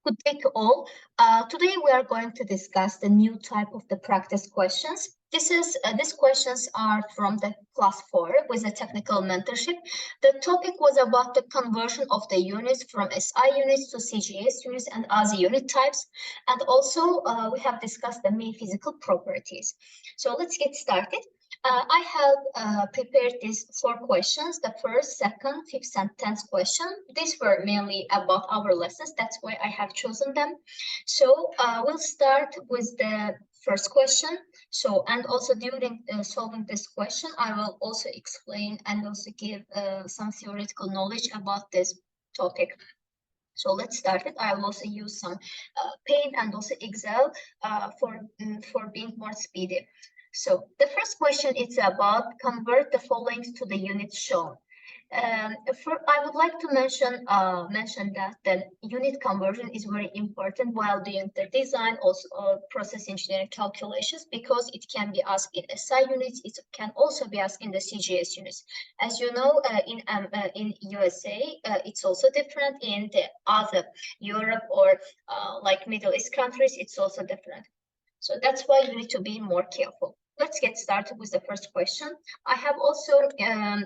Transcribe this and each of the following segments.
Good day to all. Today we are going to discuss the new type of the practice questions. These questions are from the class 4 with a technical mentorship. The topic was about the conversion of the units from SI units to CGS units and other unit types. And also we have discussed the main physical properties. So let's get started. I have prepared these 4 questions, the first, second, fifth, and 10th question. These were mainly about our lessons. That's why I have chosen them. So we'll start with the first question. So, and also during solving this question, I will also explain and also give some theoretical knowledge about this topic. So let's start it. I will also use some Paint and also Excel for being more speedy. So the first question is about convert the following to the units shown. I would like to mention that the unit conversion is very important while doing the design, also process engineering calculations, because it can be asked in SI units. It can also be asked in the CGS units. As you know, in USA, it's also different. In the other Europe or like Middle East countries, it's also different. So that's why you need to be more careful. Let's get started with the first question. I have also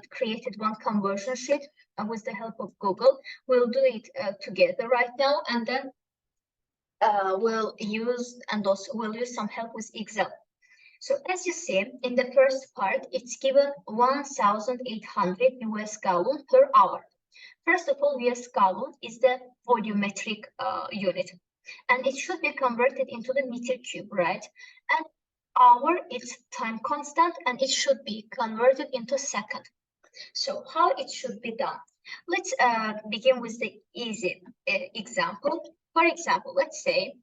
created one conversion sheet with the help of Google. We'll do it together right now, and then we'll use some help with Excel. So as you see, in the first part, it's given 1,800 US gallon per hour. First of all, US gallon is the volumetric unit, and it should be converted into the meter cube, right? And hour is time constant, and it should be converted into second. So how it should be done? Let's begin with the easy example. For example, let's say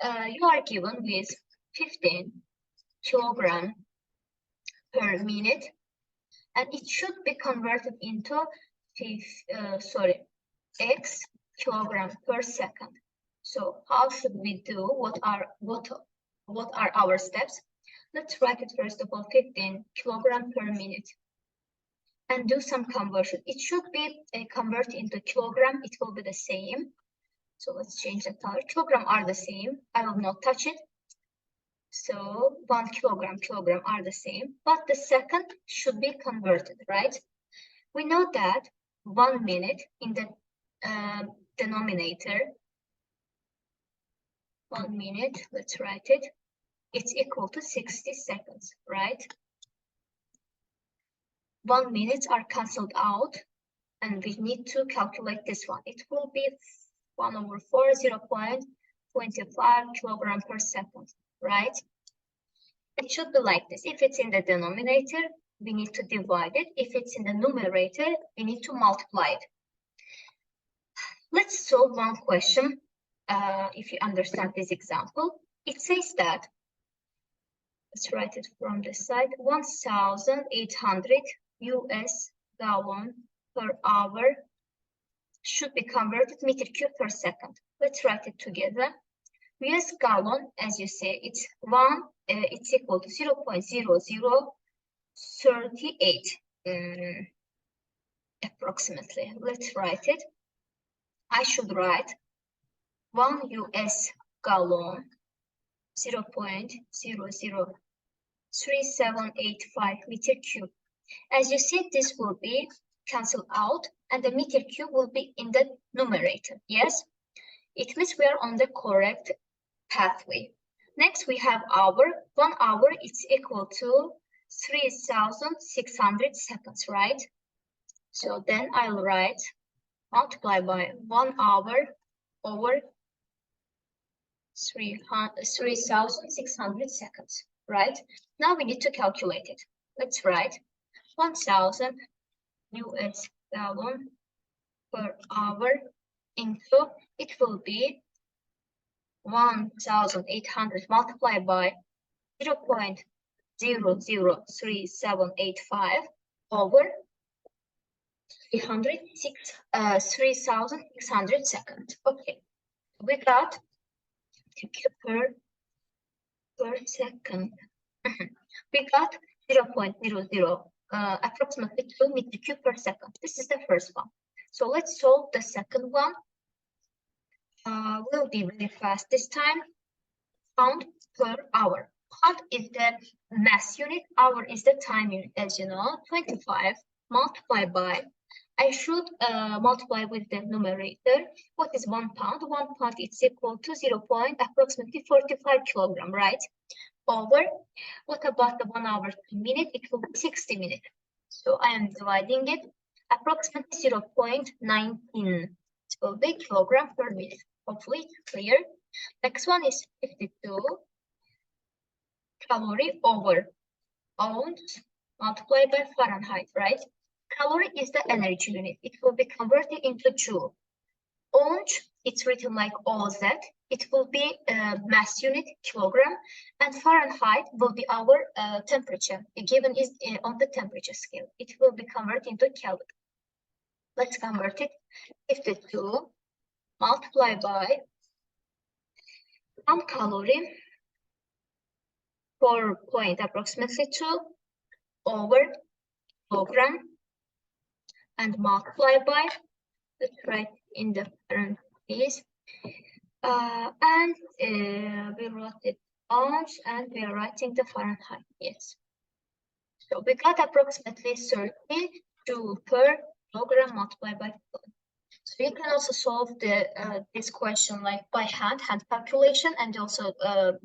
you are given with 15 kilogram per minute, and it should be converted into x kilogram per second. So how should we do? What are our steps? Let's write it first of all, 15 kilogram per minute, and do some conversion. It should be converted into kilogram. It will be the same. So let's change the color. Kilogram are the same. I will not touch it. So 1 kilogram are the same, but the second should be converted, right? We know that 1 minute in the denominator, 1 minute, let's write it. It's equal to 60 seconds, right? 1 minute are cancelled out, and we need to calculate this one. It will be 1/4, 0.25 kilogram per second, right? It should be like this. If it's in the denominator, we need to divide it. If it's in the numerator, we need to multiply it. Let's solve one question. If you understand this example, it says that, let's write it from the side, 1,800 US gallon per hour should be converted meter cube per second. Let's write it together. US gallon, as you say, it's equal to 0.0038 approximately. Let's write it. I should write 1 US gallon 0.003785 meter cube. As you see, this will be cancelled out, and the meter cube will be in the numerator. Yes, it means we are on the correct pathway. Next, we have hour. 1 hour is equal to 3,600 seconds, right? So then I'll write multiply by 1 hour over 3,600 seconds, right? Now we need to calculate it. Let's write 1,000 US gallon per hour into, it will be 1,800 multiplied by 0.003785 over 3,600 seconds. Okay, we got per second. We got 0.00 approximately 2 meter cube per second. This is the first one. So let's solve the second one. will be really fast this time. Pound per hour. Pound is the mass unit, hour is the time unit, as you know. 25 multiplied by, I should multiply with the numerator. What is 1 pound? 1 pound is equal to approximately 45 kilogram, right? Over, what about the 1 hour per minute? It will be 60 minutes. So I am dividing it, approximately 0.19. It will be kilogram per minute. Hopefully it's clear. Next one is 52 calorie over ounce multiplied by Fahrenheit, right? Calorie is the energy unit. It will be converted into joule. Ounce, it's written like OZ. It will be mass unit, kilogram, and Fahrenheit will be our temperature. Given is on the temperature scale. It will be converted into Kelvin. Let's convert it. 52 multiplied by 1 calorie per point, approximately 2 over kilogram, and multiply by, let's write in the parentheses, and we wrote it ounce, and we are writing the Fahrenheit, yes. So we got approximately 32 per kilogram multiplied by kilogram. So you can also solve this question like by hand calculation, and also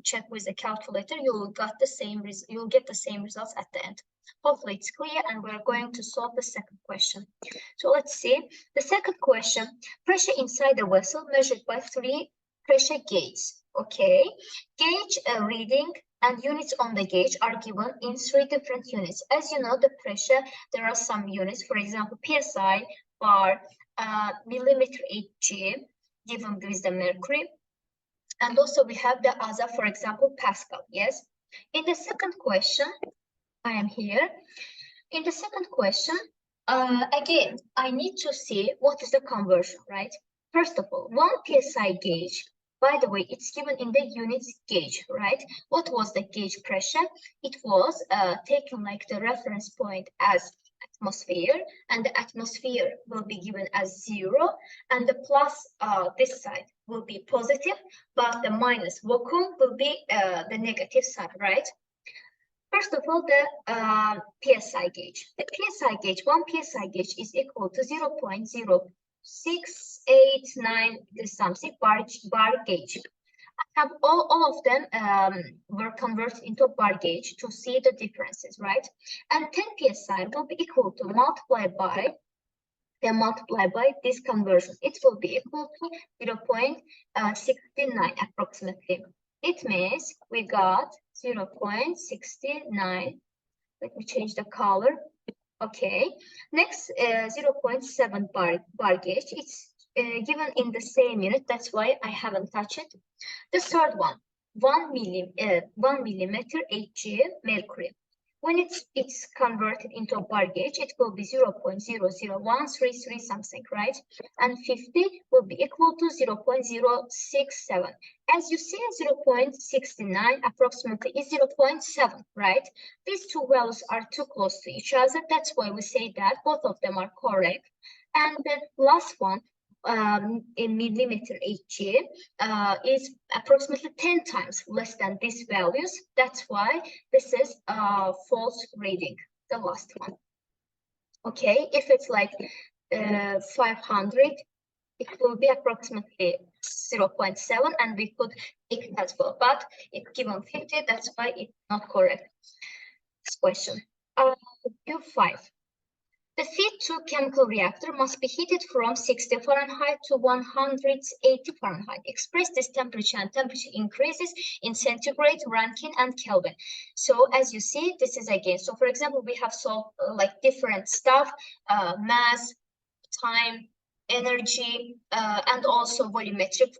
check with the calculator. You'll get the same results at the end. Hopefully it's clear, and we're going to solve the second question. So let's see the second question. Pressure inside the vessel measured by 3 pressure gauges. Okay, gauge reading and units on the gauge are given in 3 different units. As you know, the pressure, there are some units, for example, psi, bar, millimeter Hg, given with the mercury. And also we have the other, for example, Pascal, yes? In the second question, I am here. In the second question, again, I need to see what is the conversion, right? First of all, 1 psi gauge, by the way, it's given in the units gauge, right? What was the gauge pressure? It was taken like the reference point as atmosphere, and the atmosphere will be given as 0, and the plus this side will be positive, but the minus vacuum will be the negative side, right? First of all, the psi gauge. The psi gauge, 1 psi gauge is equal to 0.0689 something bar gauge. I have all of them were converted into bar gauge to see the differences, right? And 10 psi will be equal to multiply by this conversion. It will be equal to 0.69 approximately. It means we got 0.69. Let me change the color. Okay. Next, 0.7 bar gauge. It's given in the same unit. That's why I haven't touched it. The third one, 1 millimeter Hg mercury. When it's converted into a bar gauge, it will be 0.00133 something, right? And 50 will be equal to 0.067. As you see, 0.69 approximately is 0.7, right? These two values are too close to each other. That's why we say that both of them are correct. And the last one, in millimeter Hg, is approximately 10 times less than these values. That's why this is false reading, the last one. Okay, if it's like 500, it will be approximately 0.7, and we could take it as well, but it's given 50, that's why it's not correct. Next question, Q5. The feed-through chemical reactor must be heated from 60 Fahrenheit to 180 Fahrenheit. Express this temperature, and temperature increases in centigrade, Rankine, and Kelvin. So as you see, this is again. So for example, we have solved like different stuff, mass, time, energy, and also volumetric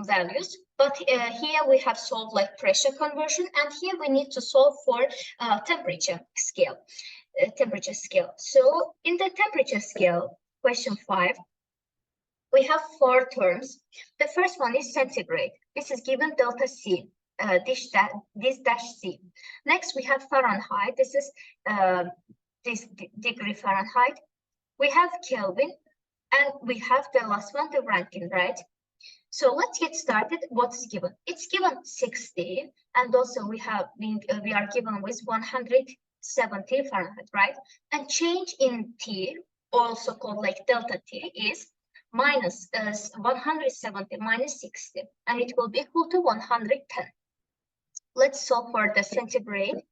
values. But here we have solved like pressure conversion, and here we need to solve for temperature scale. So in the temperature scale, question 5, we have 4 terms. The first one is centigrade. This is given delta C, this dash C. Next, we have Fahrenheit. This is this degree Fahrenheit. We have Kelvin, and we have the last one, the Rankine, right? So let's get started. What is given? It's given 60, and also we are given with 170 Fahrenheit, right? And change in T, also called like delta T, is minus 170 minus 60, and it will be equal to 110. Let's solve for the centigrade.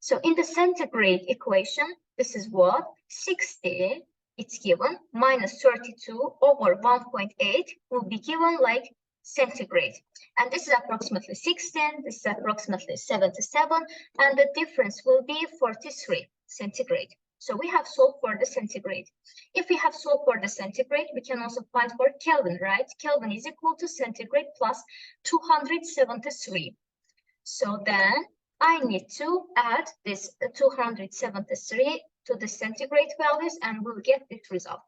So in the centigrade equation, this is what? 60, it's given, minus 32 over 1.8 will be given like centigrade. And this is approximately 16, this is approximately 77, and the difference will be 43 centigrade. So we have solved for the centigrade. If we have solved for the centigrade, we can also find for Kelvin, right? Kelvin is equal to centigrade plus 273. So then I need to add this 273 to the centigrade values, and we'll get this result.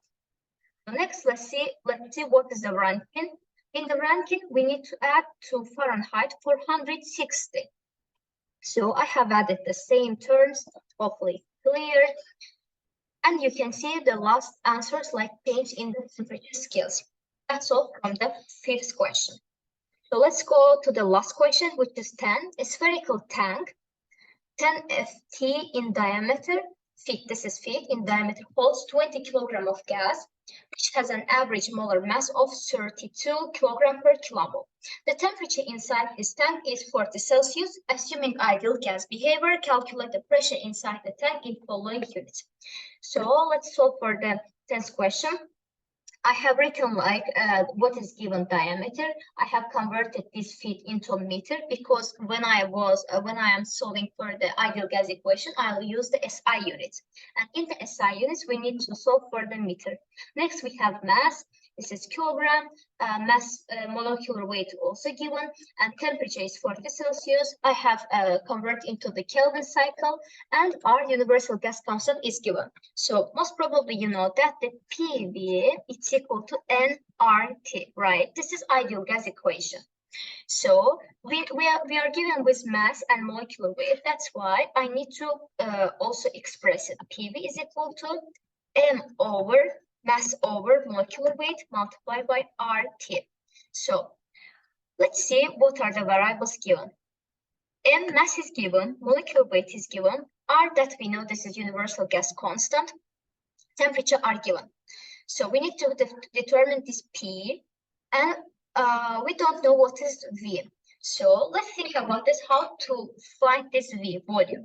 So next, let's see what is the Rankine. In the Rankine, we need to add to Fahrenheit 460. So I have added the same terms, hopefully clear. And you can see the last answers like change in the temperature scales. That's all from the 5th question. So let's go to the last question, which is 10. A spherical tank, 10 ft in diameter, feet, this is feet in diameter, holds 20 kilogram of gas, which has an average molar mass of 32 kilogram per kilomole. The temperature inside this tank is 40 Celsius. Assuming ideal gas behavior, calculate the pressure inside the tank in following units. So let's solve for the 10th question. I have written like what is given diameter. I have converted this feet into meter because when I am solving for the ideal gas equation, I'll use the SI units. And in the SI units, we need to solve for the meter. Next, we have mass. This is kilogram. Mass molecular weight also given, and temperature is 40 Celsius. I have converted into the Kelvin cycle, and our universal gas constant is given. So most probably you know that the PV is equal to nRT, right? This is ideal gas equation. So we are given with mass and molecular weight. That's why I need to also express it. PV is equal to m over mass over molecular weight multiplied by RT. So let's see what are the variables given. M mass is given, molecular weight is given, R that we know this is universal gas constant, temperature are given. So we need to determine this P, and we don't know what is V. So let's think about this, how to find this V, volume.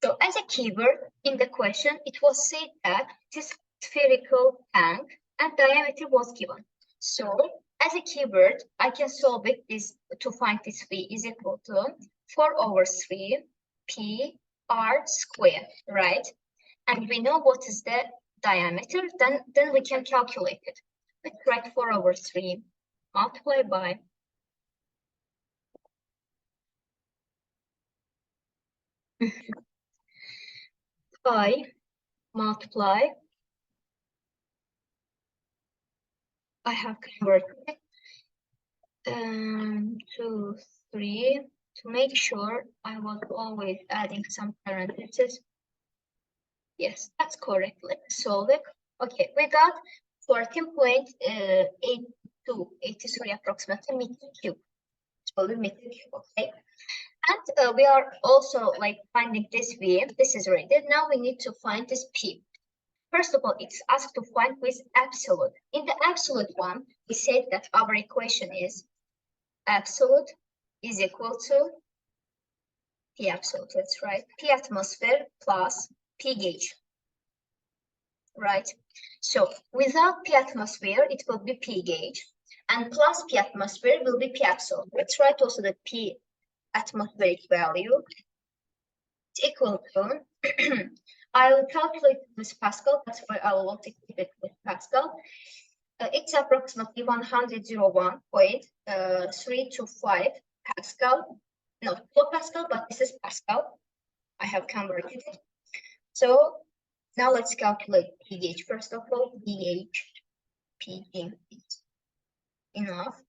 So as a keyword in the question, it was said that this spherical tank and diameter was given. So as a keyword, I can solve it to find this V is equal to 4 over 3 P R squared, right? And we know what is the diameter, then we can calculate it. Let's write 4 over 3 multiplied by pi multiply. I have converted 2, 3 to make sure I was always adding some parentheses. Yes, that's correct. Let's solve it. Okay, we got 14.8283 approximately meter cube. It's called meter cube, okay? And we are also like finding this V. This is ready. Now we need to find this P. First of all, it's asked to find with absolute. In the absolute one, we said that our equation is absolute is equal to P absolute, that's right. P atmosphere plus P gauge, right? So without P atmosphere, it will be P gauge, and plus P atmosphere will be P absolute. Let's write also the P atmospheric value. It's equal to I'll calculate with Pascal. That's why I will keep it with Pascal. It's approximately 101.325 Pascal. No, Pascal, but this is Pascal. I have converted it. So now let's calculate P gauge. First of all, P gauge is enough.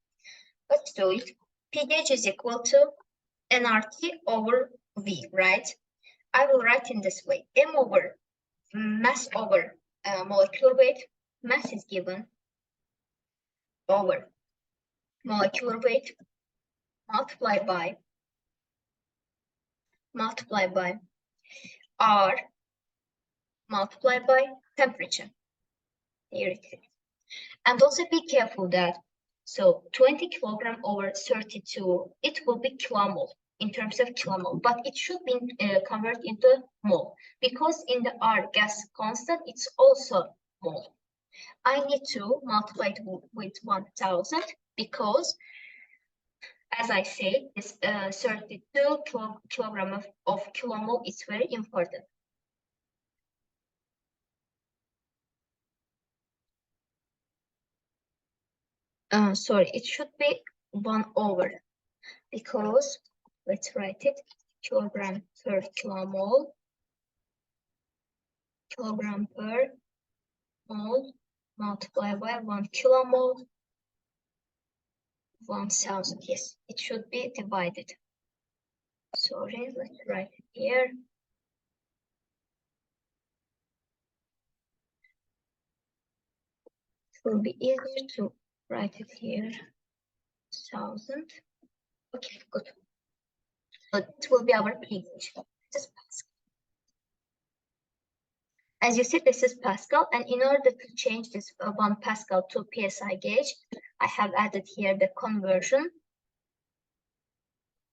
Let's do it. P gauge is equal to nRT over V, right? I will write in this way. M over mass over molecular weight. Mass is given over molecular weight multiplied by R multiplied by temperature. Here it is. And also be careful that, so 20 kilogram over 32, it will be kilomole in terms of kilomole, but it should be converted into mole, because in the R gas constant, it's also mole. I need to multiply it with 1000 because, as I say, this 32 kilogram of kilomole is very important. Sorry, it should be 1 over, because let's write it, kilogram per kilomole, kilogram per mole multiplied by 1 kilomole, 1000. Yes, it should be divided. Sorry, let's write it here. It will be easier to write it here. 1000. Okay, good. So it will be our pH. This is Pascal. As you see, this is Pascal, and in order to change this 1 Pascal to psi gauge, I have added here the conversion.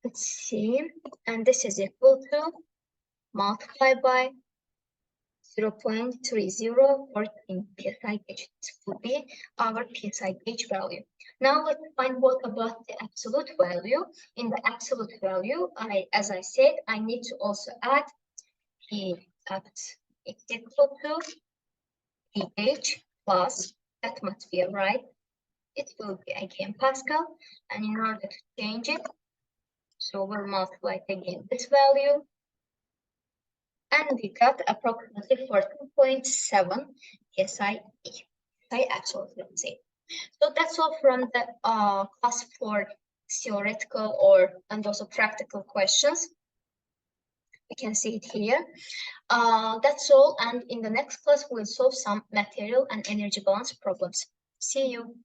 Let's see, and this is equal to multiplied by 0.3014 psi gauge. This will be our psi gauge value. Now let's find what about the absolute value. In the absolute value, as I said, I need to also add P at it's equal to pH plus atmosphere, right? It will be again Pascal, and in order to change it, so we'll multiply it again this value, and we got approximately 14.7 psi. I absolutely say. So that's all from the class 4 theoretical and also practical questions. We can see it here. That's all, and in the next class we'll solve some material and energy balance problems. See you.